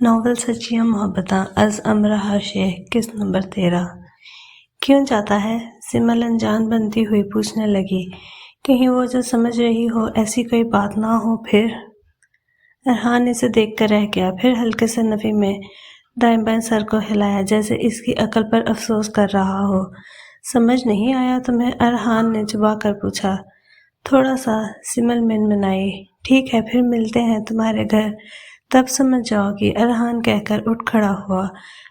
Novel سچیاں محبتاں از امرہ شیخ قسط number 13۔ کیوں جاتا ہے؟ سمل انجان بنتی ہوئی پوچھنے لگی۔ کہیں وہ جو سمجھ رہی ہو ایسی کوئی بات نہ ہو پھر؟ ارحان اسے دیکھ کر رہ گیا، پھر ہلکے سے نفی میں دائیں بائیں سر کو ہلایا جیسے اس کی عقل پر افسوس کر رہا ہو۔ سمجھ نہیں آیا تمہیں؟ ارحان نے چبا کر پوچھا۔ تھوڑا سا، سمل منمنائی۔ ٹھیک ہے پھر ملتے ہیں تمہارے گھر، تب سمجھ جاؤ گی، ارحان کہہ کر اٹھ کھڑا ہوا۔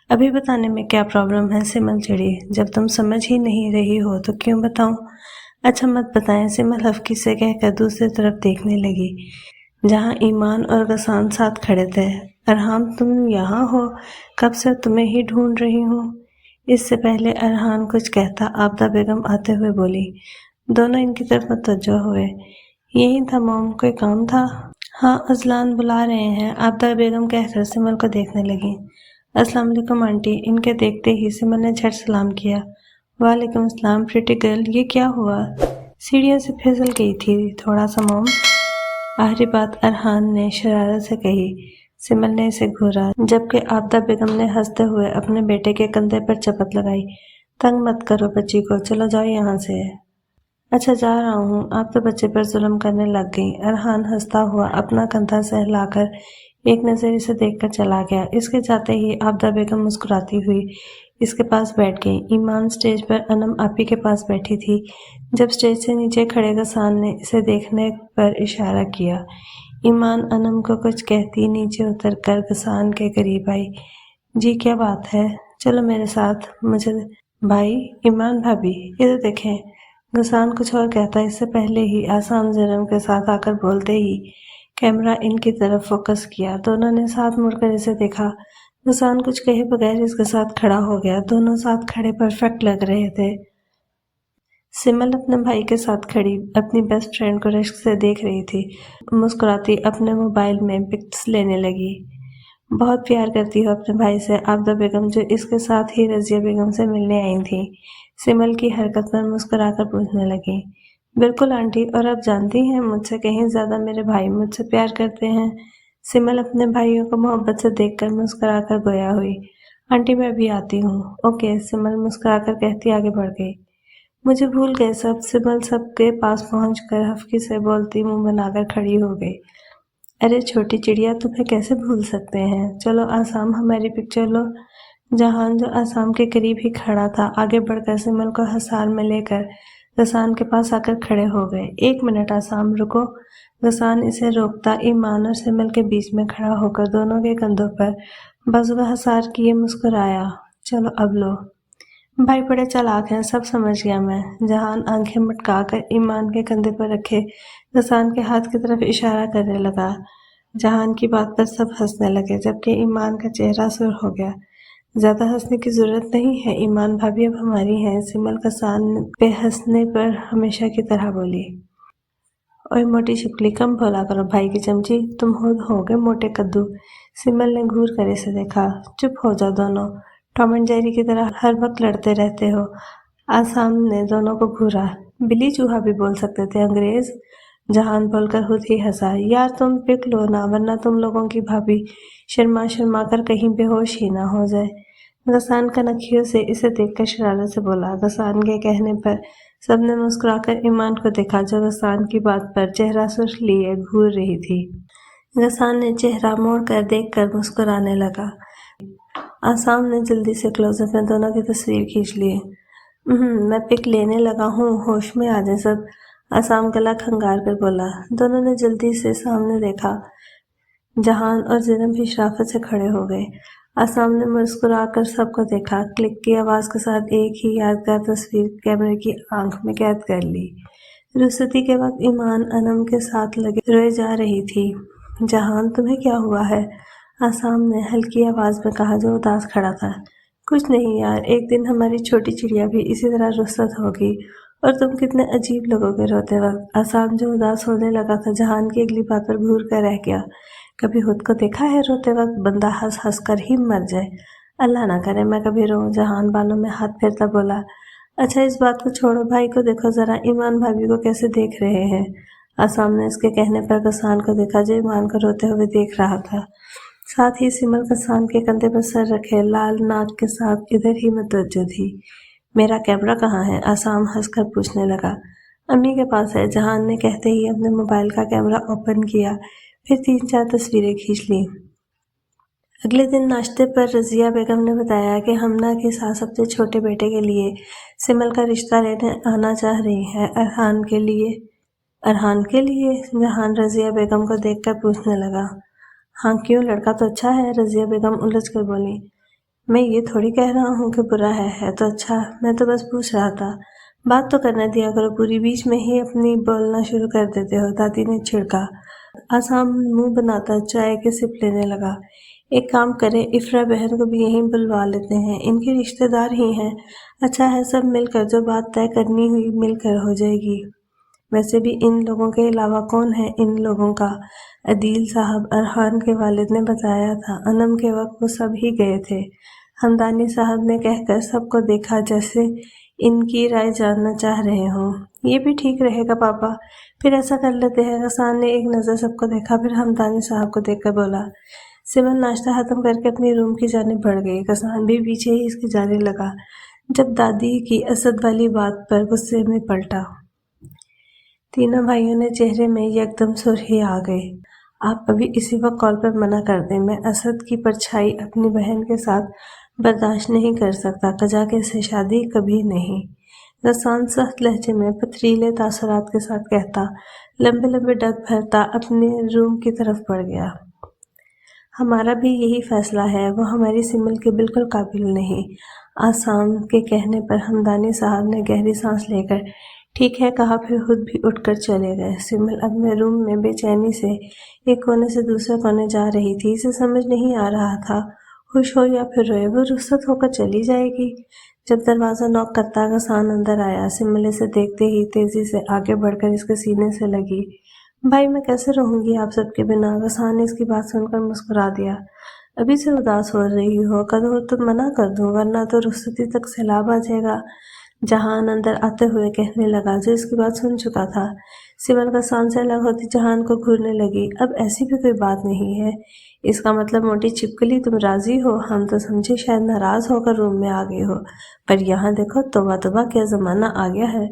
ابھی بتانے میں کیا پرابلم ہے؟ سمل چڑھی۔ جب تم سمجھ ہی نہیں رہی ہو تو کیوں بتاؤں؟ اچھا مت بتائیں، سمل حفکی سے کہہ کر دوسری طرف دیکھنے لگی جہاں ایمان اور غسان ساتھ کھڑے تھے۔ ارحان تم یہاں ہو؟ کب سے تمہیں ہی ڈھونڈ رہی ہوں۔ اس سے پہلے ارحان کچھ کہتا عابدہ بیگم آتے ہوئے بولی۔ دونوں ان کی طرف متوجہ ہوئے۔ یہی تھا موم، کوئی کام تھا؟ ہاں اذلان بلا رہے ہیں، عابدہ بیگم کہہ کر سمل کو دیکھنے لگیں۔ السلام علیکم آنٹی۔ ان کے دیکھتے ہی سمل نے جھٹ سلام کیا۔ وعلیکم السلام پریٹی گرل، یہ کیا ہوا؟ سیڑھیوں سے پھسل گئی تھی تھوڑا سا موم۔ آخری بات ارحان نے شرارت سے کہی۔ سمل نے اسے گھورا جبکہ عابدہ بیگم نے ہنستے ہوئے اپنے بیٹے کے کندھے پر چپت لگائی۔ تنگ مت کرو بچی کو، چلو جاؤ یہاں سے۔ اچھا جا رہا ہوں، آپ تو بچے پر ظلم کرنے لگ گئیں۔ ارحان ہنستا ہوا اپنا کندھا سہلا کر ایک نظر اسے دیکھ کر چلا گیا۔ اس کے جاتے ہی عابدہ بیگم مسکراتی ہوئی اس کے پاس بیٹھ گئی۔ ایمان سٹیج پر انم آپی کے پاس بیٹھی تھی۔ جب سٹیج سے نیچے کھڑے غسان نے اسے دیکھنے پر اشارہ کیا، ایمان انم کو کچھ کہتی نیچے اتر کر غسان کے قریب آئی۔ جی کیا بات ہے؟ چلو میرے ساتھ، مجھے بھائی، ایمان بھابھی ادھر دیکھیں۔ غسان کچھ اور کہتا اس سے پہلے ہی آسام زرم کے ساتھ آ کر بولتے ہی کیمرہ ان کی طرف فوکس کیا۔ دونوں نے ساتھ مڑ کر اسے دیکھا۔ غسان کچھ کہے بغیر اس کے ساتھ کھڑا ہو گیا۔ دونوں ساتھ کھڑے پرفیکٹ لگ رہے تھے۔ سمل اپنے بھائی کے ساتھ کھڑی اپنی بیسٹ فرینڈ کو رشک سے دیکھ رہی تھی۔ مسکراتی اپنے موبائل میں پکس لینے لگی۔ بہت پیار کرتی ہو اپنے بھائی سے؟ عابدہ بیگم جو اس کے ساتھ ہی رضیہ بیگم سے ملنے آئی تھیں، سمل کی حرکت پر مسکرا کر پوچھنے لگیں۔ بالکل آنٹی، اور آپ جانتی ہیں مجھ سے کہیں زیادہ میرے بھائی مجھ سے پیار کرتے ہیں۔ سمل اپنے بھائیوں کو محبت سے دیکھ کر مسکرا کر گویا ہوئی۔ آنٹی میں بھی آتی ہوں۔ اوکے، سمل مسکرا کر کہتی آگے بڑھ گئی۔ مجھے بھول گئے سب۔ سمل سب کے پاس پہنچ کر حفکی سے بولتی منہ بنا کر کھڑی ہو گئی۔ ارے چھوٹی چڑیا، تمہیں کیسے بھول سکتے ہیں؟ چلو آسام ہماری پکچر لو۔ جہان جو آسام کے قریب ہی کھڑا تھا آگے بڑھ کر سمل کو حصار میں لے کر غسان کے پاس آ کر کھڑے ہو گئے۔ ایک منٹ آسام، رکو۔ غسان اسے روکتا ایمان اور سمل کے بیچ میں کھڑا ہو کر دونوں کے کندھوں پر بازو کا حصار کیے مسکرایا۔ چلو اب لو۔ بھائی بڑے چالاک ہیں، سب سمجھ گیا میں۔ جہان آنکھیں مٹکا کر ایمان کے کندھے پر رکھے غسان کے ہاتھ کی طرف اشارہ کرنے لگا۔ جہان کی بات پر سب ہنسنے لگے جبکہ ایمان کا چہرہ سرخ ہو گیا۔ زیادہ ہنسنے کی ضرورت نہیں ہے، ایمان بھابھی اب ہماری ہیں، سمل غسان پہ ہنسنے پر ہمیشہ کی طرح بولی۔ اوئے موٹی شکلی، کم بولا کرو بھائی کی چمچی، تم ہو گے موٹے کدو۔ سمل نے گھور کر اسے دیکھا۔ چپ ہو جاؤ دونوں، ٹام اینڈ جیری کی طرح ہر وقت لڑتے رہتے ہو۔ آسام نے دونوں کو گھورا۔ بلی چوہا بھی بول سکتے تھے انگریز۔ جہان بول کر خود ہی ہنسا۔ یار تم پک لو نا ورنہ تم لوگوں کی بھابھی شرما شرما کر کہیں بے ہوش ہی نہ ہو جائے۔ غسان کنکھیوں سے اسے دیکھ کر شرارت سے بولا۔ غسان کے کہنے پر سب نے مسکرا کر ایمان کو دیکھا جو غسان کی بات پر چہرہ سرخ لیے گھور رہی تھی۔ غسان نے چہرہ موڑ کر دیکھ کر مسکرانے لگا۔ آسام نے جلدی سے کلوز اپ میں دونوں کی تصویر کھینچ لی۔ میں پک لینے لگا ہوں، ہوش میں آ جائیں سب، آسام گلا کھنگار کر بولا۔ دونوں نے جلدی سے سامنے دیکھا۔ جہان اور زرم بھی شرافت سے کھڑے ہو گئے۔ آسام نے مسکرا کر سب کو دیکھا، کلک کی آواز کے ساتھ ایک ہی یادگار تصویر کیمرے کی آنکھ میں قید کر لی۔ رخصتی کے وقت ایمان انم کے ساتھ لگے روئے جا رہی تھی۔ جہان تمہیں کیا ہوا ہے؟ آسام نے ہلکی آواز میں کہا جو اداس کھڑا تھا۔ کچھ نہیں یار، ایک دن ہماری چھوٹی چڑیا بھی اسی طرح رخصت ہوگی اور تم کتنے عجیب لگو گے روتے وقت۔ آسام جو اداس ہونے لگا تھا جہان کی اگلی بات پر گھور کر رہ گیا۔ کبھی خود کو دیکھا ہے روتے وقت؟ بندہ ہنس ہنس کر ہی مر جائے۔ اللہ نہ کرے میں کبھی روؤں۔ جہان بالوں میں ہاتھ پھیرتا بولا۔ اچھا اس بات کو چھوڑو، بھائی کو دیکھو ذرا، ایمان بھابھی کو کیسے دیکھ رہے ہیں۔ آسام نے اس کے کہنے پر غسان کو دیکھا جو ایمان کو روتے ہوئے دیکھ رہا تھا۔ ساتھ ہی سمل کسان کے کندھے پر سر رکھے لال ناک کے ساتھ ادھر ہی متوجہ تھی۔ میرا کیمرہ کہاں ہے؟ آسام ہنس کر پوچھنے لگا۔ امی کے پاس ہے، جہان نے کہتے ہی اپنے موبائل کا کیمرہ اوپن کیا، پھر 3-4 تصویریں کھینچ لیں۔ اگلے دن ناشتے پر رضیہ بیگم نے بتایا کہ ہمنا کے ساتھ اپنے چھوٹے بیٹے کے لیے سمل کا رشتہ لینے آنا چاہ رہی ہے۔ ارحان کے لیے؟ ارحان کے لیے؟ جہان رضیہ بیگم کو دیکھ کر پوچھنے لگا۔ ہاں کیوں، لڑکا تو اچھا ہے، رضیہ بیگم الجھ کر بولی۔ میں یہ تھوڑی کہہ رہا ہوں کہ برا ہے تو اچھا، میں تو بس پوچھ رہا تھا، بات تو کرنے دیا کرو، پوری بیچ میں ہی اپنی بولنا شروع کر دیتے ہو، دادی نے چھڑکا۔ آسام منہ بناتا چائے کے سپ لینے لگا۔ ایک کام کریں، افرا بہن کو بھی یہیں بلوا لیتے ہیں، ان کے رشتہ دار ہی ہیں، اچھا ہے سب مل کر جو بات طے کرنی ہوئی مل کر ہو جائے گی۔ ویسے بھی ان لوگوں کے علاوہ کون ہے ان لوگوں کا؟ عدیل صاحب، ارحان کے والد نے بتایا تھا، انم کے وقت وہ سب ہی گئے تھے۔ ہمدانی صاحب نے کہہ کر سب کو دیکھا جیسے ان کی رائے جاننا چاہ رہے ہوں۔ یہ بھی ٹھیک رہے گا پاپا، پھر ایسا کر لیتے ہیں۔ غسان نے ایک نظر سب کو دیکھا، پھر ہمدانی صاحب کو دیکھ کر بولا۔ سمل ناشتہ ختم کر کے اپنی روم کی جانب بڑھ گئی، غسان بھی پیچھے ہی اس کی جانے لگا، جب دادی کی اسد والی بات پر غصے میں پلٹا۔ تینوں بھائیوں نے چہرے میں یکدم سرخی آ گئی۔ آپ ابھی اسی وقت کال پر منع کر دیں، میں اسد کی پرچھائی اپنی بہن کے ساتھ برداشت نہیں کر سکتا، قجا کے سے شادی کبھی نہیں۔ غسان سخت لہجے میں پتھریلے تاثرات کے ساتھ کہتا، لمبے لمبے ڈگ بھرتا اپنے روم کی طرف بڑھ گیا۔ ہمارا بھی یہی فیصلہ ہے، وہ ہماری سمل کے بالکل قابل نہیں۔ آسام کے کہنے پر ہمدانی صاحب نے گہری سانس لے کر ٹھیک ہے کہا، پھر خود بھی اٹھ کر چلے گئے۔ سمل اپنے روم میں بے چینی سے ایک کونے سے دوسرے کونے جا رہی تھی، اسے سمجھ نہیں آ رہا تھا خوش ہو یا پھر روئے، وہ رخصت ہو کر چلی جائے گی۔ جب دروازہ نوک کرتا غسان اندر آیا، سمل اسے دیکھتے ہی تیزی سے آگے بڑھ کر اس کے سینے سے لگی۔ بھائی میں کیسے رہوں گی آپ سب کے بنا؟ غسان نے اس کی بات سن کر مسکرا دیا۔ ابھی سے اداس ہو رہی ہو، کہو تو منع کر دوں، ورنہ تو رخصتی تک سیلاب آ جائے گا، جہان اندر آتے ہوئے کہنے لگا، جو اس کی بات سن چکا تھا۔ سمل غسان سے الگ ہوتی جہان کو گھورنے لگی۔ اب ایسی بھی کوئی بات نہیں ہے، اس کا مطلب موٹی چھپکلی تم راضی ہو؟ ہم تو سمجھے شاید ناراض ہو کر روم میں آ گئی ہو، پر یہاں دیکھو، توبہ توبہ کیا زمانہ آ گیا ہے۔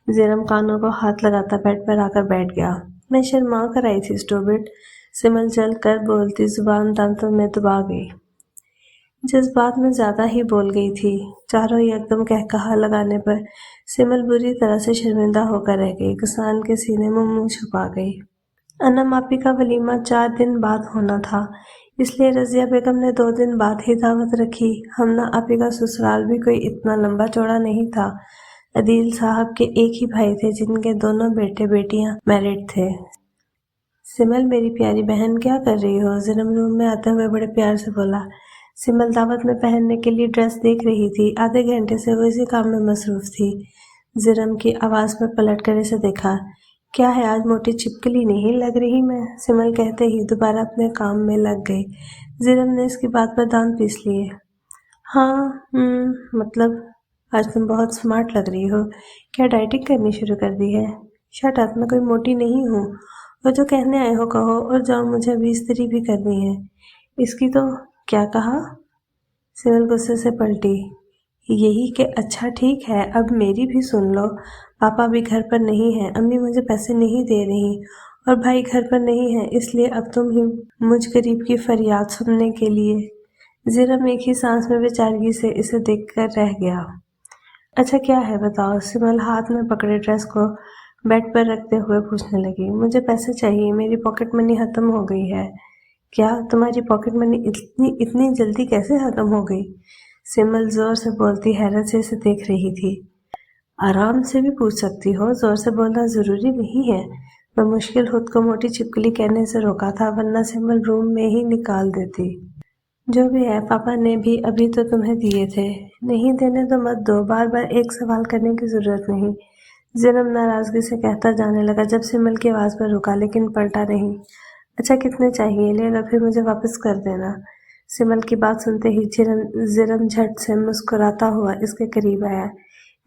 زیرم کانوں کو ہاتھ لگاتا بیڈ پر آ کر بیٹھ گیا۔ میں شرما کر آئی تھی اسٹوبٹ، سمل جل کر بولتی زبان دانتوں میں دبا گئی۔ جذبات میں زیادہ ہی بول گئی تھی۔ چاروں یکدم قہقہا لگانے پر سمل بری طرح سے شرمندہ ہو کر رہ گئی، غسان کے سینے میں منہ چھپا گئی۔ انم آپی کا ولیمہ 4 دن بعد ہونا تھا، اس لیے رضیہ بیگم نے 2 دن بعد ہی دعوت رکھی۔ ہمنا آپی کا سسرال بھی کوئی اتنا لمبا چوڑا نہیں تھا۔ عدیل صاحب کے ایک ہی بھائی تھے، جن کے دونوں بیٹے بیٹیاں میرڈ تھے۔ سمل میری پیاری بہن کیا کر رہی ہو؟ زرم روم میں آتے ہوئے بڑے پیار سے بولا۔ سمل دعوت میں پہننے کے لیے ڈریس دیکھ رہی تھی، آدھے گھنٹے سے وہ اسی کام میں مصروف تھی۔ زرم کی آواز پر پلٹ کر اسے دیکھا۔ کیا ہے آج موٹی چھپکلی نہیں لگ رہی میں؟ سمل کہتے ہی دوبارہ اپنے کام میں لگ گئی۔ زرم نے اس کی بات پر دانت پیس لیے۔ ہاں مطلب آج تم بہت سمارٹ لگ رہی ہو، کیا ڈائٹنگ کرنی شروع کر دی ہے؟ شٹ اپ، میں کوئی موٹی نہیں ہوں، وہ جو کہنے آئے ہو کہو، اور جاؤ، مجھے ابھی استری بھی کرنی ہے۔ اس کی تو کیا کہا؟ سمل غصے سے پلٹی۔ یہی کہ اچھا ٹھیک ہے، اب میری بھی سن لو، پاپا بھی گھر پر نہیں ہے، امی مجھے پیسے نہیں دے رہی، اور بھائی گھر پر نہیں ہے، اس لیے اب تم ہی مجھ غریب کی فریاد سننے کے لیے۔ زرم ایک ہی سانس میں بیچارگی سے اسے دیکھ کر رہ گیا۔ اچھا کیا ہے بتاؤ؟ سمل ہاتھ میں پکڑے ڈریس کو بیڈ پر رکھتے ہوئے پوچھنے لگی۔ مجھے پیسے چاہیے، میری پاکٹ منی ختم ہو گئی ہے۔ کیا تمہاری پاکٹ منی اتنی جلدی کیسے ختم ہو گئی؟ سمل زور سے بولتی حیرت سے اسے دیکھ رہی تھی۔ آرام سے بھی پوچھ سکتی ہو، زور سے بولنا ضروری نہیں ہے۔ بمشکل خود کو موٹی چھپکلی کہنے سے روکا تھا، ورنہ سمل روم میں ہی نکال دیتی۔ جو بھی ہے، پاپا نے بھی ابھی تو تمہیں دیے تھے، نہیں دینے تو مت دو، بار بار ایک سوال کرنے کی ضرورت نہیں، زرم ناراضگی سے کہتا جانے لگا، جب سمل کی آواز پر رکا لیکن پلٹا نہیں۔ اچھا کتنے چاہیے؟ لے لو، پھر مجھے واپس کر دینا۔ سمل کی بات سنتے ہی زرم جھٹ سے مسکراتا ہوا اس کے قریب آیا۔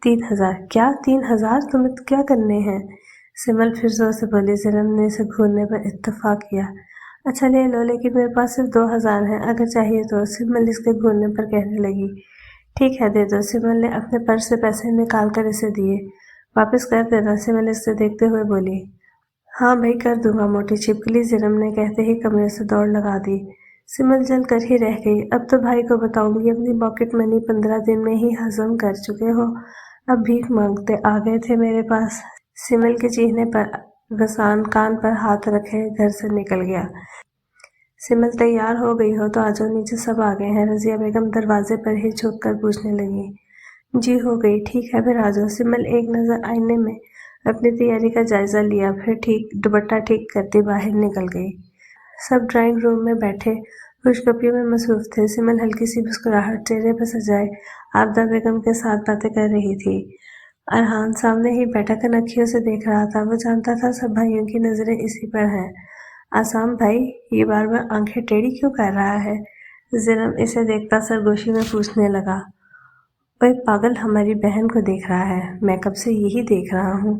3000؟ کیا 3000 تمہیں کیا کرنے ہیں؟ سمل پھر زور سے بولی۔ زرم نے اسے گھورنے پر اتفاق کیا۔ اچھا لے لو، لیکن میرے پاس صرف 2000 ہیں، اگر چاہیے تو، سمل اس کے گھورنے پر کہنے لگی۔ ٹھیک ہے دے دو، سمل نے اپنے پرس سے پیسے نکال کر اسے دیے۔ واپس کر دینا، سمل اس سے دیکھتے ہوئے بولی۔ ہاں بھائی کر دوں گا موٹی چھپکلی، زرم نے کہتے ہی کمرے سے دوڑ لگا دی۔ سمل جل کر ہی رہ گئی۔ اب تو بھائی کو بتاؤں گی، اپنی پاکٹ منی 15 دن میں ہی ہضم کر چکے ہو، اب بھیک مانگتے آ گئے تھے میرے پاس۔ سمل کے چیخنے پر غسان کان پر ہاتھ رکھے گھر سے نکل گیا۔ سمل تیار ہو گئی ہو تو آجاؤ نیچے، سب آ گئے ہیں، رضیہ بیگم دروازے پر ہی جھک کر پوچھنے لگی۔ جی ہو گئی، ٹھیک ہے پھر آجاؤ۔ سمل ایک نظر آئینے میں اپنی تیاری کا جائزہ لیا، پھر دوپٹہ ٹھیک کرتی باہر نکل گئی۔ سب ڈرائنگ روم میں بیٹھے خوشگپیوں میں مصروف تھے۔ سمل ہلکی سی مسکراہٹ چہرے پر سجائے عابدہ بیگم کے ساتھ باتیں کر رہی تھی۔ ارحان سامنے ہی بیٹھا کنکھیوں سے دیکھ رہا تھا، وہ جانتا تھا سب بھائیوں کی نظریں اسی پر ہیں۔ اعصام بھائی یہ بار بار آنکھیں ٹیڑھی کیوں کر رہا ہے؟ زرم اسے دیکھتا سرگوشی میں پوچھنے لگا۔ اوئے پاگل، ہماری بہن کو دیکھ رہا ہے، میں کب سے یہی دیکھ رہا ہوں۔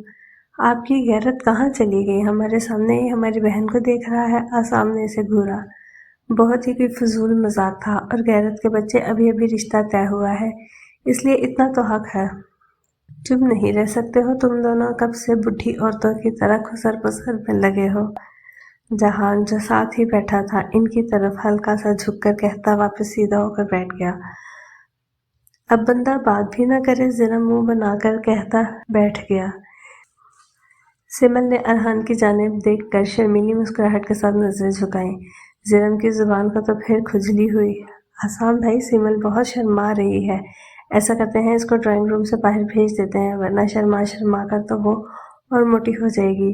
آپ کی غیرت کہاں چلی گئی؟ ہمارے سامنے ہی ہماری بہن کو دیکھ رہا ہے۔ اعصام نے اسے گھورا۔ بہت ہی کوئی فضول مذاق تھا، اور غیرت کے بچے ابھی ابھی رشتہ طے ہوا ہے، اس لیے اتنا تو حق ہے۔ چپ نہیں رہ سکتے ہو تم دونوں؟ کب سے بڈھی عورتوں کی طرح خسر پسر میں لگے ہو؟ جہان جو ساتھ ہی بیٹھا تھا ان کی طرف ہلکا سا جھک کر کہتا واپس سیدھا ہو کر بیٹھ گیا۔ اب بندہ بات بھی نہ کرے، زرم منہ بنا کر کہتا بیٹھ گیا۔ سمل نے ارحان کی جانب دیکھ کر شرمیلی مسکراہٹ کے ساتھ نظریں جھکائیں۔ زرم کی زبان کو تو پھر کھجلی ہوئی۔ اعصام بھائی سمل بہت شرما رہی ہے، ایسا کرتے ہیں اس کو ڈرائنگ روم سے باہر بھیج دیتے ہیں، ورنہ شرما شرما کر تو وہ اور موٹی ہو جائے گی۔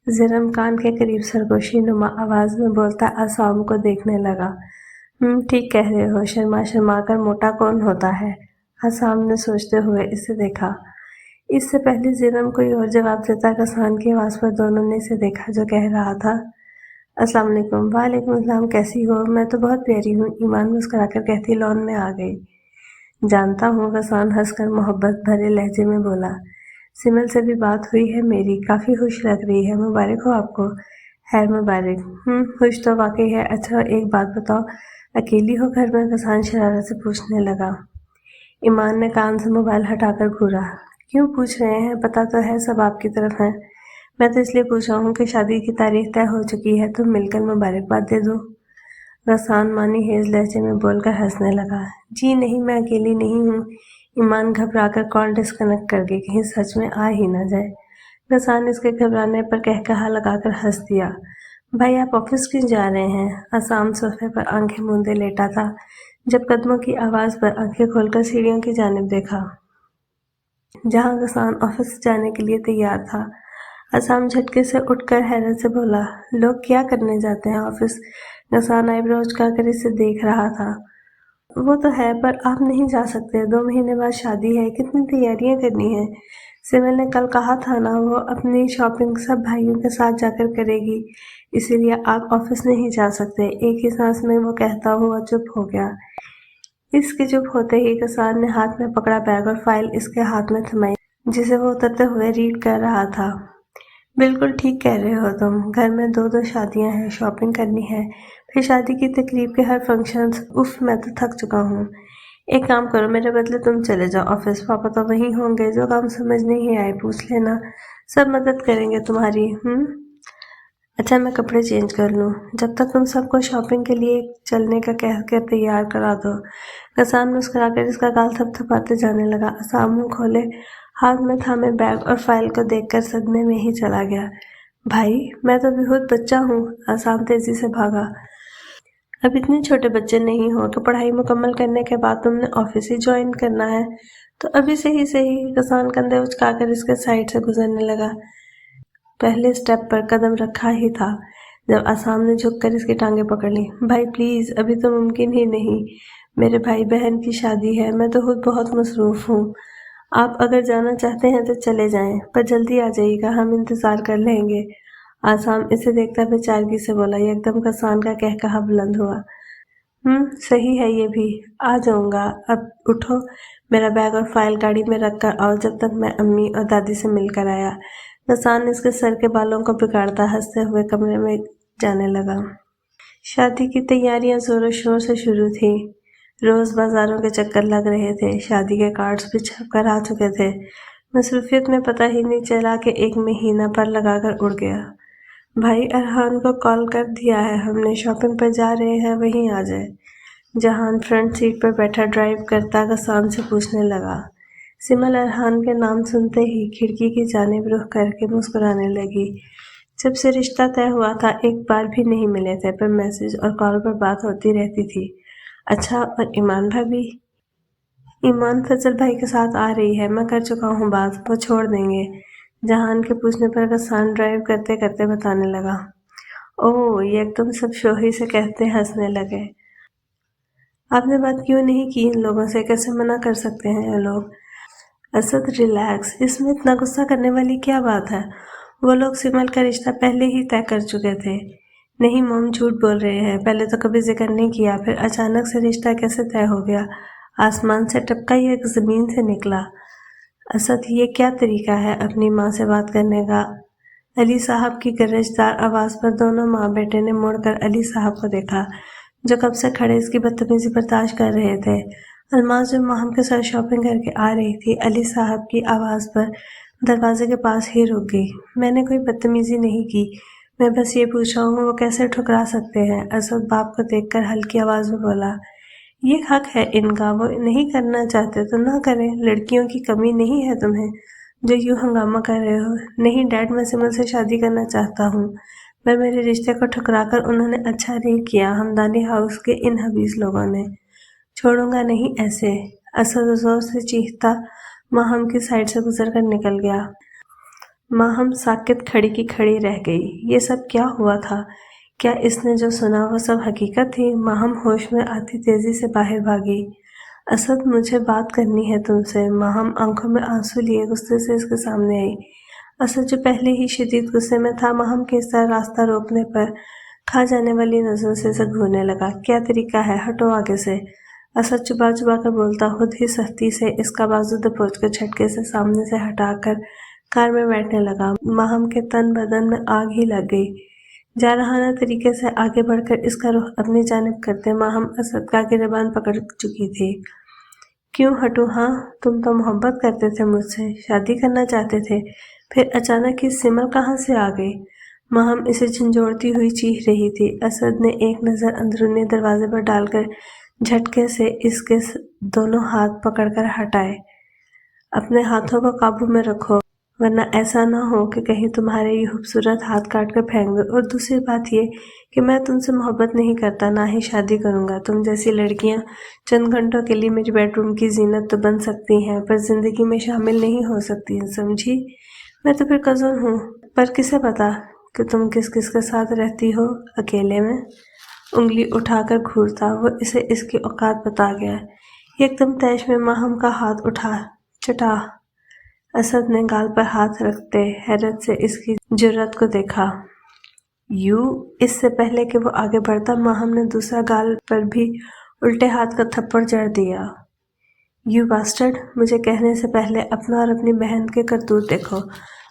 زرم کان کے قریب سرگوشی نما آواز میں بولتا اعصام کو دیکھنے لگا۔ ٹھیک کہہ رہے ہو، شرما شرما کر موٹا کون ہوتا ہے؟ اعصام نے سوچتے ہوئے اسے دیکھا۔ اس سے پہلے زرم کوئی اور جواب دیتا، غسان کی آواز پر دونوں نے اسے دیکھا جو کہہ رہا تھا۔ السلام علیکم۔ وعلیکم السلام، کیسی ہو؟ میں تو بہت پیاری ہوں، ایمان مسکرا کر کہتی لون میں آ گئی۔ جانتا ہوں، غسان ہنس کر محبت بھرے لہجے میں بولا۔ سمل سے بھی بات ہوئی ہے میری، کافی خوش لگ رہی ہے، مبارک ہو آپ کو۔ خیر مبارک۔ خوش تو واقعی ہے۔ اچھا ایک بات بتاؤ، اکیلی ہو گھر میں؟ غسان شرارت سے پوچھنے لگا۔ ایمان نے کان سے موبائل ہٹا کر گھورا۔ کیوں پوچھ رہے ہیں؟ پتا تو ہے سب آپ کی طرف ہیں۔ میں تو اس لیے پوچھ رہا ہوں کہ شادی کی تاریخ طے ہو چکی ہے تو مل کر مبارکباد دے دو۔ غسان مانی خیز لہجے میں بول کر ہنسنے لگا۔ جی نہیں، میں اکیلی نہیں ہوں۔ ایمان گھبرا کر کال ڈسکنیکٹ کر گئی، کہیں سچ میں آ ہی نہ جائے۔ غسان اس کے گھبرانے پر کہا لگا کر ہنس دیا۔ بھائی آپ آفس کیوں جا رہے ہیں؟ اعصام صوفے پر آنکھیں موندے لیٹا تھا، جب قدموں کی آواز پر آنکھیں کھول کر سیڑھیوں کی جانب دیکھا، جہاں غسان آفس جانے کے لیے تیار تھا۔ اعصام جھٹکے سے اٹھ کر حیرت سے بولا، لوگ کیا کرنے جاتے ہیں آفس؟ غسان آئی برو اچکا کر اسے دیکھ رہا تھا۔ وہ تو ہے، پر آپ نہیں جا سکتے، 2 مہینے بعد شادی ہے، کتنی تیاریاں کرنی ہیں۔ سمل نے کل کہا تھا نا، وہ اپنی شاپنگ سب بھائیوں کے ساتھ جا کر کرے گی، اسی لیے آپ آفس نہیں جا سکتے۔ ایک ہی سانس میں وہ کہتا ہوا چپ ہو گیا۔ اس کے چپ ہوتے ہی غسان نے ہاتھ میں پکڑا بیگ اور فائل اس کے ہاتھ میں تھمائی، جسے وہ اترتے ہوئے ریڈ کر رہا تھا۔ بالکل ٹھیک کہہ رہے ہو تم، گھر میں 2 شادیاں ہیں، شاپنگ کرنی ہے، پھر شادی کی تقریب کے ہر فنکشنز، میں تو تھک چکا ہوں۔ ایک کام کرو، میرے بدلے تم چلے جاؤ آفس، پاپا تو وہیں ہوں گے، جو کام سمجھ نہیں آئے پوچھ لینا، سب مدد کریں گے تمہاری۔ اچھا میں کپڑے چینج کر لوں، جب تک تم سب کو شاپنگ کے لیے چلنے کا کہہ کر تیار کرا دو۔ غسان مسکرا کر اس کا گال تھپ تھپاتے جانے لگا۔ اعصام منہ کھولے ہاتھ میں تھامے بیگ اور فائل کو دیکھ کر صدمے میں ہی چلا گیا۔ بھائی میں تو ابھی خود بچہ ہوں۔ اعصام تیزی سے بھاگا۔ اب اتنے چھوٹے بچے نہیں ہو کہ پڑھائی مکمل کرنے کے بعد تم نے آفس ہی جوائن کرنا ہے، تو ابھی سے ہی۔ غسان کندھے اچکا کر اس کے سائڈ سے گزرنے لگا۔ پہلے سٹیپ پر قدم رکھا ہی تھا جب اعصام نے جھک کر اس کی ٹانگیں پکڑ لی۔ بھائی پلیز، ابھی تو ممکن ہی نہیں، میرے بھائی بہن کی شادی ہے، میں تو خود بہت مصروف ہوں۔ آپ اگر جانا چاہتے ہیں تو چلے جائیں، پر جلدی آ جائیے گا، ہم انتظار کر لیں گے۔ اعصام اسے دیکھتا بےچارگی سے بولا۔ یکدم غسان کا کہا بلند ہوا۔ صحیح ہے یہ بھی، آ جاؤں گا۔ اب اٹھو، میرا بیگ اور فائل گاڑی میں رکھ کر آؤ، جب تک میں امی اور دادی سے مل کر آیا۔ غسان اس کے سر کے بالوں کو بگاڑتا ہنستے ہوئے کمرے میں جانے لگا۔ شادی کی تیاریاں زور و شور سے شروع تھی۔ روز بازاروں کے چکر لگ رہے تھے، شادی کے کارڈز بھی چھپ کر آ چکے تھے۔ مصروفیت میں پتہ ہی نہیں چلا کہ ایک مہینہ پر لگا کر اڑ گیا۔ بھائی ارحان کو کال کر دیا ہے، ہم نے شاپنگ پر جا رہے ہیں، وہیں آ جائے۔ جہان فرنٹ سیٹ پر بیٹھا ڈرائیو کرتا غسان سے پوچھنے لگا۔ سمل ارحان کے نام سنتے ہی کھڑکی کی جانب رخ کر کے مسکرانے لگی۔ جب سے رشتہ طے ہوا تھا ایک بار بھی نہیں ملے تھے، پر میسج اور کال پر بات ہوتی رہتی تھی۔ اچھا، اور ایمان بھابی؟ ایمان فضل بھائی کے ساتھ آ رہی ہے، میں کر چکا ہوں بات، وہ چھوڑ دیں گے۔ جہان کے پوچھنے پر غسان ڈرائیو کرتے کرتے بتانے لگا۔ اوہ، یہ ایک دم سب شوہی سے کہتے ہنسنے لگے۔ آپ نے بات کیوں نہیں کی ان لوگوں سے؟ کیسے منع کر سکتے ہیں یہ لوگ؟ اسد ریلیکس، اس میں اتنا غصہ کرنے والی کیا بات ہے؟ وہ لوگ سمل کا رشتہ پہلے ہی طے کر چکے تھے۔ نہیں موم، جھوٹ بول رہے ہیں، پہلے تو کبھی ذکر نہیں کیا، پھر اچانک سے رشتہ کیسے طے ہو گیا؟ آسمان سے ٹپکا یا زمین سے نکلا؟ اسد، یہ کیا طریقہ ہے اپنی ماں سے بات کرنے کا؟ علی صاحب کی گرجدار آواز پر دونوں ماں بیٹے نے مڑ کر علی صاحب کو دیکھا، جو کب سے کھڑے اس کی بدتمیزی برداشت کر رہے تھے۔ الماس جو ماہم کے ساتھ شاپنگ کر کے آ رہی تھی، علی صاحب کی آواز پر دروازے کے پاس ہی رک گئی۔ میں نے کوئی بدتمیزی نہیں کی، میں بس یہ پوچھ رہا ہوں وہ کیسے ٹھکرا سکتے ہیں؟ اسد باپ کو دیکھ کر ہلکی آواز میں بولا۔ یہ حق ہے ان کا، وہ نہیں کرنا چاہتے تو نہ کریں، لڑکیوں کی کمی نہیں ہے تمہیں جو یوں ہنگامہ کر رہے ہو۔ نہیں ڈیڈ، میں سمل سے شادی کرنا چاہتا ہوں، پر میرے رشتے کو ٹھکرا کر انہوں نے اچھا نہیں کیا، ہمدانی ہاؤس کے ان حبیث لوگوں نے۔ چھوڑوں گا نہیں ایسے، اسد زور سے چیختا ماہم کی سائڈ سے گزر کر نکل گیا۔ ماہم ساکت کھڑی کی کھڑی رہ گئی۔ یہ سب کیا ہوا تھا؟ کیا اس نے جو سنا وہ سب حقیقت تھی؟ ماہم ہوش میں آتی تیزی سے باہر بھاگی۔ اسد، مجھے بات کرنی ہے تم سے۔ ماہم آنکھوں میں آنسو لیے غصے سے اس کے سامنے آئی۔ اسد جو پہلے ہی شدید غصے میں تھا، ماہم کے اس طرح راستہ روکنے پر کھا جانے والی نظروں سے اسے گھورنے لگا۔ کیا طریقہ ہے؟ ہٹو آگے سے۔ اسد چبا چبا کر بولتا خود ہی سختی سے اس کا بازو دبوچ کر جھٹکے سے سامنے سے ہٹا کر کار میں بیٹھنے لگا۔ ماہم کے تن بدن میں آگ ہی لگ گئی۔ جارحانہ طریقے سے آگے بڑھ کر اس کا رخ اپنی جانب کرتے ماہم اسد کا گریبان پکڑ چکی تھی۔ کیوں ہٹوں؟ ہاں، تم تو محبت کرتے تھے مجھ سے، شادی کرنا چاہتے تھے، پھر اچانک ہی سمل کہاں سے آ گئی؟ ماہم اسے جھنجھوڑتی ہوئی چیخ رہی تھی۔ اسد نے ایک نظر اندرونی دروازے پر ڈال کر جھٹکے سے اس کے دونوں ہاتھ پکڑ کر ہٹائے۔ اپنے ہاتھوں کو قابو میں رکھو، ورنہ ایسا نہ ہو کہ کہیں تمہارے یہ خوبصورت ہاتھ کاٹ کر پھینک دو۔ اور دوسری بات یہ کہ میں تم سے محبت نہیں کرتا، نہ ہی شادی کروں گا۔ تم جیسی لڑکیاں چند گھنٹوں کے لیے میری بیڈ روم کی زینت تو بن سکتی ہیں، پر زندگی میں شامل نہیں ہو سکتی، سمجھی؟ میں تو پھر کزن ہوں، پر کسے پتا کہ تم کس کس کے ساتھ رہتی ہو اکیلے میں؟ انگلی اٹھا کر گھورتا وہ اسے اس کی اوقات بتا گیا۔ ایک دم تیش میں ماہم کا ہاتھ اٹھا چٹا۔ اسد نے گال پر ہاتھ رکھتے حیرت سے اس کی جرأت کو دیکھا۔ یوں اس سے پہلے کہ وہ آگے بڑھتا، ماہم نے دوسرا گال پر بھی الٹے ہاتھ کا تھپڑ جڑ دیا۔ یو باسٹرڈ، مجھے کہنے سے پہلے اپنا اور اپنی بہن کے کرتوت دیکھو۔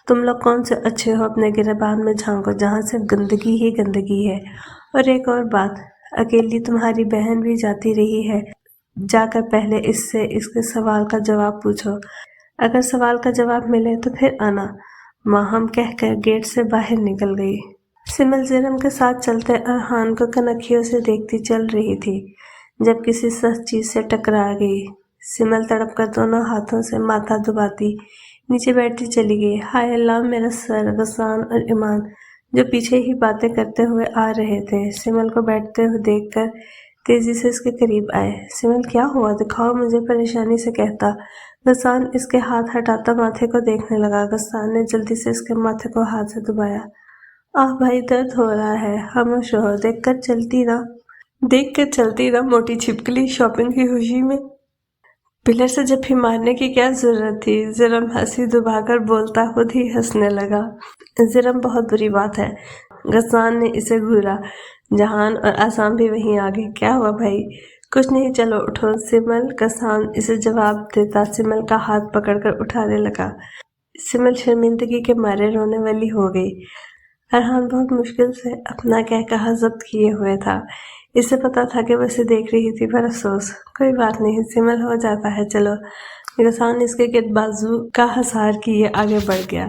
تم لوگ کون سے اچھے ہو، اپنے گریبان میں جھانکو جہاں صرف گندگی ہی گندگی ہے۔ اور ایک اور بات، اکیلی تمہاری بہن بھی جاتی رہی ہے، جا کر پہلے اس سے اس کے سوال کا جواب پوچھو، اگر سوال کا جواب ملے تو پھر آنا۔ ماہم کہہ کر گیٹ سے باہر نکل گئی۔ سمل زرم کے ساتھ چلتے ارحان کو کنکھیوں سے دیکھتی چل رہی تھی، جب کسی سخت چیز سے ٹکرا گئی۔ سمل تڑپ کر دونوں ہاتھوں سے ماتھا دباتی نیچے بیٹھتی چلی گئی۔ ہائے اللہ میرا سر! غسان اور ایمان جو پیچھے ہی باتیں کرتے ہوئے آ رہے تھے، سمل کو بیٹھتے ہوئے دیکھ کر تیزی سے اس کے قریب آئے۔ سمل کیا ہوا؟ دکھاؤ مجھے، پریشانی سے کہتا۔ غسان اس کے ہاتھ ہٹاتا ماتھے کو دیکھنے لگا۔ غسان نے جلدی سے اس کے ماتھے کو ہاتھ سے دبایا۔ آہ بھائی، درد ہو رہا ہے، خاموش رہو، دیکھ کر چلتی نا موٹی چھپکلی، شاپنگ کی خوشی میں پلر سے جھپی مارنے کی کیا ضرورت تھی؟ زرم ہنسی دبا کر بولتا خود ہی ہنسنے لگا۔ زرم بہت بری بات ہے۔ غسان نے اسے گھورا۔ جہان اور آسام بھی وہیں آ گئے۔ کیا ہوا بھائی؟ کچھ نہیں، چلو اٹھو سمل۔ غسان اسے جواب دیتا سمل کا ہاتھ پکڑ کر اٹھانے لگا۔ سمل شرمندگی کے مارے رونے والی ہو گئی۔ ارحان بہت مشکل سے اپنا کہا ضبط کیے ہوئے تھا۔ اسے پتا تھا کہ وہ اسے دیکھ رہی تھی، پر افسوس، کوئی بات نہیں، سمل ہو جاتا ہے، چلو۔ غسان اس کے گرد بازو کا حصار کیے آگے بڑھ گیا۔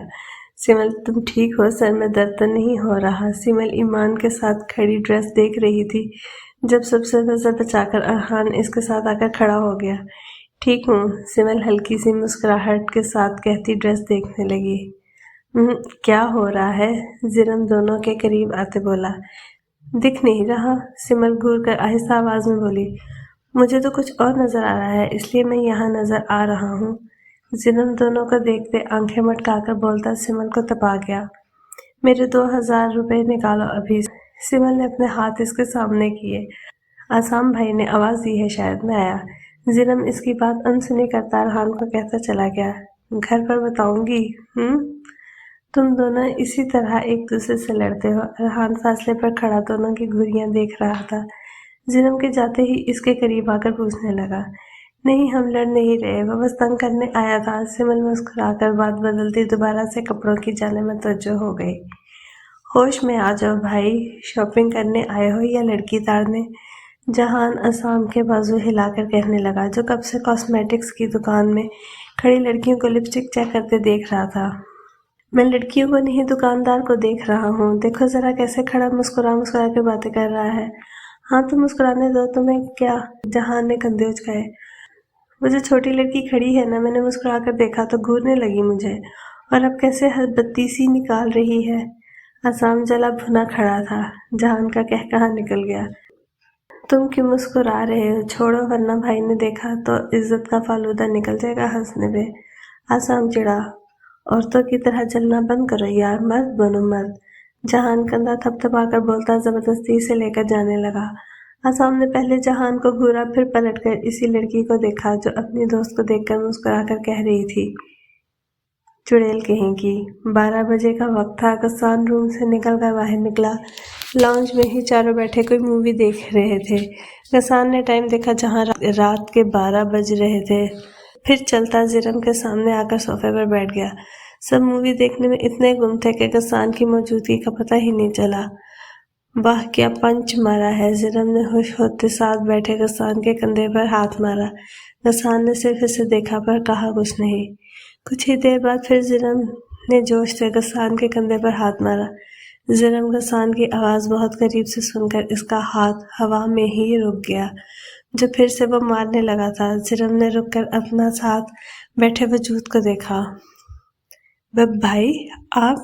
سمل، تم ٹھیک ہو؟ سر میں درد تو نہیں ہو رہا؟ سمل ایمان کے ساتھ کھڑی ڈریس دیکھ رہی تھی جب سب سے نظر بچا کر ارحان اس کے ساتھ آ کر کھڑا ہو گیا۔ ٹھیک ہوں، سمل ہلکی سی مسکراہٹ کے ساتھ کہتی ڈریس دیکھنے لگی۔ کیا ہو رہا ہے؟ زرم دونوں کے قریب آتے بولا۔ دکھ نہیں رہا؟ سمل گھور کر آہستہ آواز میں بولی۔ مجھے تو کچھ اور نظر آ رہا ہے، اس لیے میں یہاں نظر آ رہا ہوں۔ زرم دونوں کو دیکھتے آنکھیں مٹکا کر بولتا سمل کو تپا گیا۔ میرے 2000 روپے نکالو ابھی۔ سمل نے اپنے ہاتھ اس کے سامنے کیے۔ آسام بھائی نے آواز دی ہے شاید، میں آیا۔ زرم اس کی بات انسنی کرتا ارحان کو کہتا چلا گیا۔ گھر پر بتاؤں گی؟ تم دونوں اسی طرح ایک دوسرے سے لڑتے ہو۔ ارحان فاصلے پر کھڑا دونوں کی گھوریاں دیکھ رہا تھا۔ زرم کے جاتے ہی اس کے قریب آ کر پوچھنے لگا۔ نہیں، ہم لڑ نہیں رہے، وہ بس تنگ کرنے آیا تھا۔ سمل مسکرا کر بات بدلتی دوبارہ سے کپڑوں کی جانب متوجہ ہو گئی۔ ہوش میں آ جاؤ بھائی، شاپنگ کرنے آئے ہو یا لڑکی تاڑنے؟ جہان آسام کے بازو ہلا کر کہنے لگا، جو کب سے کاسمیٹکس کی دکان میں کھڑی لڑکیوں کو لپسٹک چیک کرتے دیکھ رہا تھا۔ میں لڑکیوں کو نہیں، دکاندار کو دیکھ رہا ہوں۔ دیکھو ذرا کیسے کھڑا مسکرا مسکرا کے باتیں کر رہا ہے۔ ہاں تو مسکرانے دو، تمہیں کیا؟ جہان نے کندھے اچکائے۔ وہ جو چھوٹی لڑکی کھڑی ہے نا، میں نے مسکرا کر دیکھا تو گھورنے لگی مجھے، اور اب کیسے بتی سی نکال رہی ہے۔ آسام جلا بھنا کھڑا تھا۔ جہان کا کہا نکل گیا۔ تم کیوں مسکرا رہے ہو؟ چھوڑو، ورنہ بھائی نے دیکھا تو عزت کا فالودہ نکل جائے گا ہنسنے پہ۔ آسام چڑھا۔ عورتوں کی طرح جلنا بند کرو یار، مرد بنو مرد۔ جہان کندھا تھپ تھپا کر بولتا زبردستی سے لے کر جانے لگا۔ آسام نے پہلے جہان کو گھورا، پھر پلٹ کر اسی لڑکی کو دیکھا جو اپنی دوست کو دیکھ کر مسکرا کر کہہ رہی تھی، چڑیل کہیں کی۔ 12 بجے کا وقت تھا۔ غسان روم سے نکل کر باہر نکلا۔ لاؤنج میں ہی چاروں بیٹھے کوئی مووی دیکھ رہے تھے۔ غسان نے ٹائم دیکھا، جہاں رات کے 12 بج رہے تھے۔ پھر چلتا زرم کے سامنے آ کر صوفے پر بیٹھ گیا۔ سب مووی دیکھنے میں اتنے گم تھے کہ غسان کی موجودگی کا پتہ ہی نہیں چلا۔ واہ کیا پنچ مارا ہے! زرم نے ہوش ہوتے ساتھ بیٹھے غسان کے کندھے پر ہاتھ مارا۔ غسان نے صرف اسے دیکھا پر کہا کچھ نہیں۔ کچھ ہی دیر بعد پھر زرم نے جوش سے غسان کے کندھے پر ہاتھ مارا۔ زرم غسان کی آواز بہت قریب سے سن کر اس کا ہاتھ ہوا میں ہی رک گیا جو پھر سے وہ مارنے لگا تھا۔ زرم نے رک کر اپنا ساتھ بیٹھے وجود کو دیکھا۔ بب بھائی، آپ؟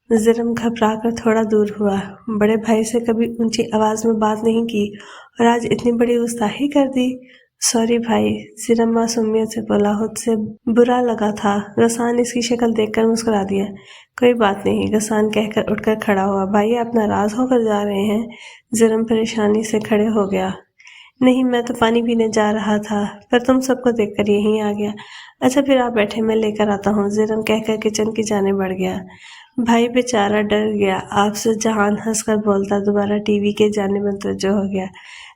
زرم گھبرا کر تھوڑا دور ہوا۔ بڑے بھائی سے کبھی اونچی آواز میں بات نہیں کی اور آج اتنی بڑی گستاخی کر دی۔ سوری بھائی، زرم معصومیت سے بولا، خود سے برا لگا تھا۔ غسان اس کی شکل دیکھ کر مسکرا دیا۔ کوئی بات نہیں، غسان کہہ کر اٹھ کر کھڑا ہوا۔ بھائی آپ ناراض ہو کر جا رہے ہیں؟ زرم پریشانی سے کھڑے ہو گیا۔ نہیں، میں تو پانی پینے جا رہا تھا، پر تم سب کو دیکھ کر یہیں آ گیا۔ اچھا پھر آپ بیٹھے، میں لے کر آتا ہوں۔ زرم کہہ کر کچن کی جانب بڑھ گیا۔ بھائی بیچارہ ڈر گیا آپ سے، جہان ہنس کر بولتا دوبارہ ٹی وی کے جانب متوجہ ہو گیا۔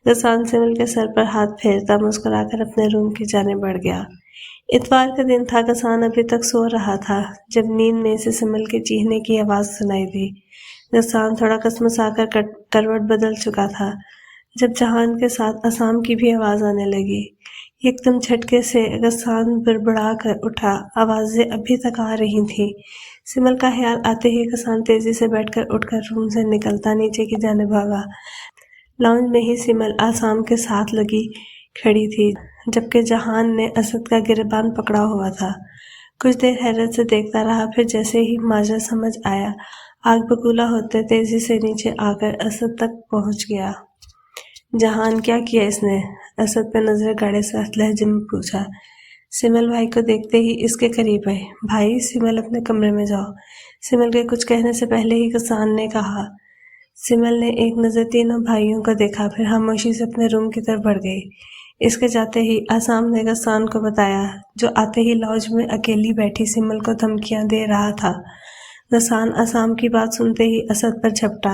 غسان سمل کے سر پر ہاتھ پھیرتا مسکرا کر اپنے روم کی جانب بڑھ گیا۔ اتوار کا دن تھا۔ غسان ابھی تک سو رہا تھا جب نیند میں سے سمل کے چیخنے کی آواز سنائی دی۔ غسان تھوڑا کسمسا کر کروٹ بدل چکا تھا جب جہان کے ساتھ آسام کی بھی آواز آنے لگی۔ یکدم جھٹکے سے غسان بڑبڑا کر اٹھا۔ آوازیں ابھی تک آ رہی تھیں۔ سمل کا خیال آتے ہی غسان تیزی سے بیٹھ کر اٹھ کر روم سے نکلتا نیچے کی جانب بھاگا۔ لاؤنج میں ہی سمل آسام کے ساتھ لگی کھڑی تھی جبکہ جہان نے اسد کا گریبان پکڑا ہوا تھا۔ کچھ دیر حیرت سے دیکھتا رہا، پھر جیسے ہی ماجرا سمجھ آیا، آگ بگولا ہوتے تیزی سے نیچے آ کر اسد تک پہنچ گیا۔ جہان کیا کیا اس نے؟ اسد پہ نظر گاڑے سخت لہجے میں پوچھا۔ سمل بھائی کو دیکھتے ہی اس کے قریب آئے۔ بھائی، سمل اپنے کمرے میں جاؤ۔ سمل کے کچھ کہنے سے پہلے ہی غسان نے کہا۔ سمل نے ایک نظر تینوں بھائیوں کو دیکھا، پھر خاموشی سے اپنے روم کی طرف بڑھ گئی۔ اس کے جاتے ہی آسام نے غسان کو بتایا، جو آتے ہی لاؤنج میں اکیلی بیٹھی سمل کو دھمکیاں دے رہا تھا۔ غسان آسام کی بات سنتے ہی اسد پر جھپٹا۔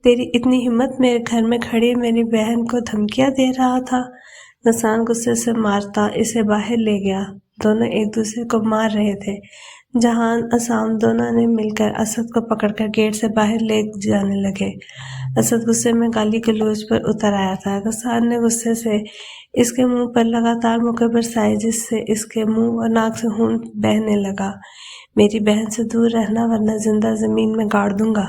تیری اتنی ہمت، میرے گھر میں کھڑی میری بہن کو دھمکیاں دے رہا تھا؟ غسان غصے سے مارتا اسے باہر لے گیا۔ دونوں ایک دوسرے کو مار رہے تھے۔ جہان اسام دونوں نے مل کر اسد کو پکڑ کر گیٹ سے باہر لے جانے لگے۔ اسد غصے میں گالی گلوچ پر اتر آیا تھا۔ غسان نے غصے سے اس کے منہ پر لگاتار مکے برسائے جس سے اس کے منہ اور ناک سے خون بہنے لگا۔ میری بہن سے دور رہنا ورنہ زندہ زمین میں گاڑ دوں گا۔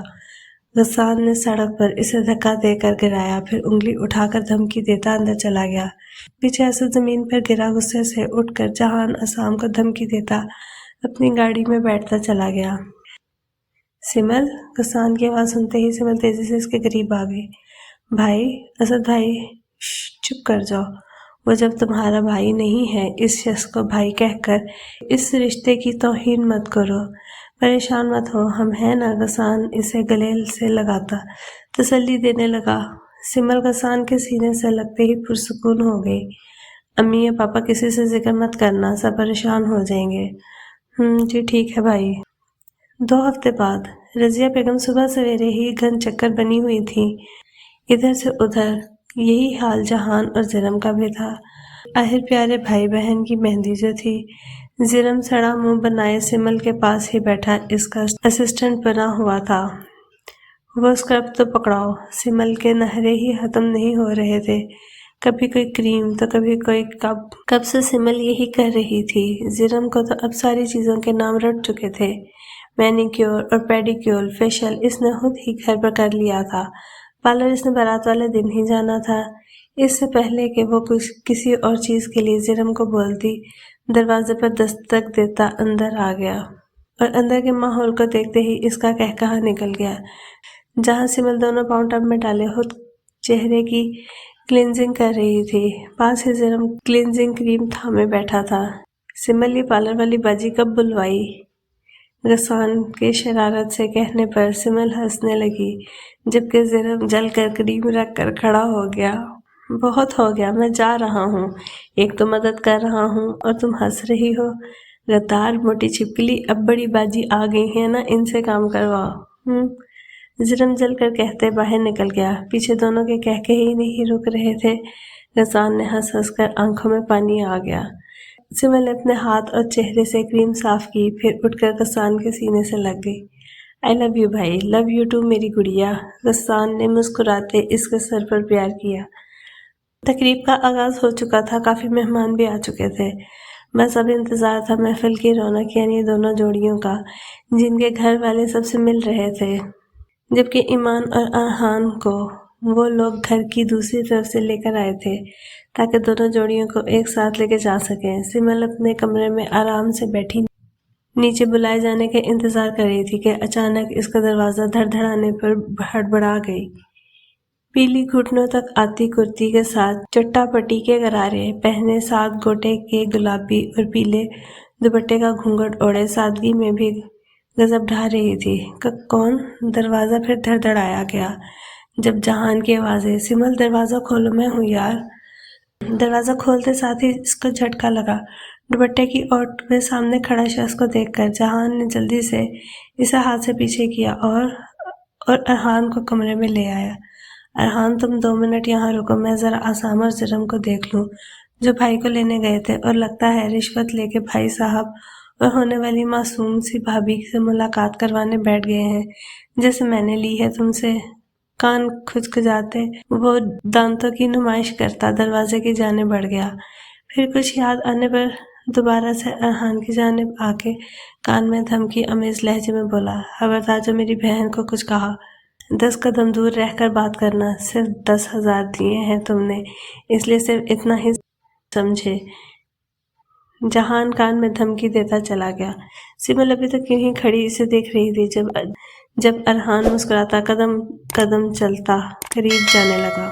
غسان نے سڑک پر اسے دھکا دے کر گرایا، پھر انگلی اٹھا کر دھمکی دیتا اندر چلا گیا۔ پیچھے اسد زمین پر گرا، غصے سے اٹھ کر جہان اسام کو دھمکی دیتا اپنی گاڑی میں بیٹھتا چلا گیا۔ سمل! غسان کی آواز سنتے ہی سمل تیزی سے اس کے قریب آ گئی۔ بھائی! اسد بھائی! چپ کر جاؤ، وہ جب تمہارا بھائی نہیں ہے، اس شخص کو بھائی کہہ کر اس رشتے کی توہین مت کرو، پریشان مت ہو، ہم ہیں نا۔ غسان اسے گلے سے لگاتا تسلی دینے لگا۔ سمل غسان کے سینے سے لگتے ہی پرسکون ہو گئی۔ امی یا پاپا کسی سے ذکر مت کرنا، سب پریشان ہو جائیں گے۔ جی ٹھیک ہے بھائی۔ 2 ہفتے بعد رضیہ بیگم صبح سویرے ہی گھن چکر بنی ہوئی تھی، ادھر سے ادھر۔ یہی حال جہان اور زرم کا بھی تھا۔ آخر پیارے بھائی بہن کی مہندی جو تھی۔ زرم سڑا منہ بنائے سمل کے پاس ہی بیٹھا اس کا اسسٹنٹ بنا ہوا تھا۔ وہ اسکرب تو پکڑاؤ۔ سمل کے نخرے ہی ختم نہیں ہو رہے تھے، کبھی کوئی کریم تو کبھی کوئی کب سے سمل یہی کر رہی تھی۔ زرم کو تو اب ساری چیزوں کے نام رٹ چکے تھے۔ مینیکیور اور پیڈیکیور، فیشل اس نے خود ہی گھر پر کر لیا تھا۔ پارلر اس نے بارات والے دن ہی جانا تھا۔ اس سے پہلے کہ وہ کسی اور چیز کے لیے زرم کو بولتی، دروازے پر دستک دیتا اندر آ گیا، اور اندر کے ماحول کو دیکھتے ہی اس کا قہقہا نکل گیا۔ جہاں سمل دونوں پاؤں ٹب میں ڈالے خود چہرے کی کلینزنگ کر رہی تھی، پاس ہی زرم کلینزنگ کریم تھامے بیٹھا تھا۔ سمل یہ پارلر والی باجی کب بلوائی؟ غسان کے شرارت سے کہنے پر سمل ہنسنے لگی، جبکہ زرم جل کر کریم رکھ کر کھڑا ہو گیا۔ بہت ہو گیا، میں جا رہا ہوں۔ ایک تو مدد کر رہا ہوں اور تم ہنس رہی ہو۔ غدار موٹی چھپکلی، اب بڑی باجی آ گئی ہے نا، ان سے کام کرواؤ۔ زرم جل کر کہتے باہر نکل گیا۔ پیچھے دونوں کے کہکے ہی نہیں رک رہے تھے۔ غسان نے ہنس ہنس کر آنکھوں میں پانی آ گیا۔ سمل نے اپنے ہاتھ اور چہرے سے کریم صاف کی، پھر اٹھ کر غسان کے سینے سے لگ گئی۔ آئی لو یو بھائی، لو یو ٹو میری گڑیا۔ غسان نے مسکراتے اس کے سر پر پیار کیا۔ تقریب کا آغاز ہو چکا تھا، کافی مہمان بھی آ چکے تھے۔ بس اب انتظار تھا محفل کی رونق یعنی دونوں جوڑیوں کا، جن کے گھر والے سب سے مل رہے تھے، جبکہ ایمان اور ارحان کو وہ لوگ گھر کی دوسری طرف سے لے کر آئے تھے تاکہ دونوں جوڑیوں کو ایک ساتھ لے کے جا سکیں۔ سمل اپنے کمرے میں آرام سے بیٹھی نیچے بلائے جانے کے انتظار کر رہی تھی کہ اچانک اس کا دروازہ دھڑ دھڑانے پر ہڑبڑا گئی۔ پیلی گھٹنوں تک آتی کرتی کے ساتھ چٹا پٹی کے غرارے پہنے، 7 گوٹے کے گلابی اور پیلے دوپٹے کا گھونگھٹ اوڑھے، سادگی میں بھی غضب ڈھا رہی تھی۔ کون؟ دروازہ پھر دھڑ دھڑایا گیا جب جہان کی آوازیں، سمل دروازہ کھولو، میں ہوں یار۔ دروازہ کھولتے ساتھ ہی اس کو جھٹکا لگا۔ دوپٹے کی اوٹ میں سامنے کھڑا شخص کو دیکھ کر جہان نے جلدی سے اسے ہاتھ سے پیچھے کیا اور ارحان کو کمرے میں لے آیا۔ ارحان تم 2 منٹ یہاں رکو، میں ذرا اسام اور زرم کو دیکھ لوں جو بھائی کو لینے گئے تھے، اور لگتا ہے رشوت لے کے بھائی صاحب اور ہونے والی معصوم سی بھابھی سے ملاقات کروانے بیٹھ گئے ہیں، جیسے میں نے لی ہے تم سے۔ کان کھجکھجاتے وہ دانتوں کی نمائش کرتا دروازے کی جانب بڑھ گیا، پھر کچھ یاد آنے پر دوبارہ سے ارحان کی جانب آ کے کان میں دھمکی آمیز لہجے میں بولا، خبردار جو میری بہن کو کچھ کہا 10 قدم دور رہ کر بات کرنا۔ صرف 10,000 دیے ہیں تم نے، اس لیے صرف اتنا ہی سمجھے۔ جہان کان میں دھمکی دیتا چلا گیا۔ سمل ابھی تک یوں ہی کھڑی اسے دیکھ رہی تھی جب ارحان مسکراتا قدم قدم چلتا قریب جانے لگا۔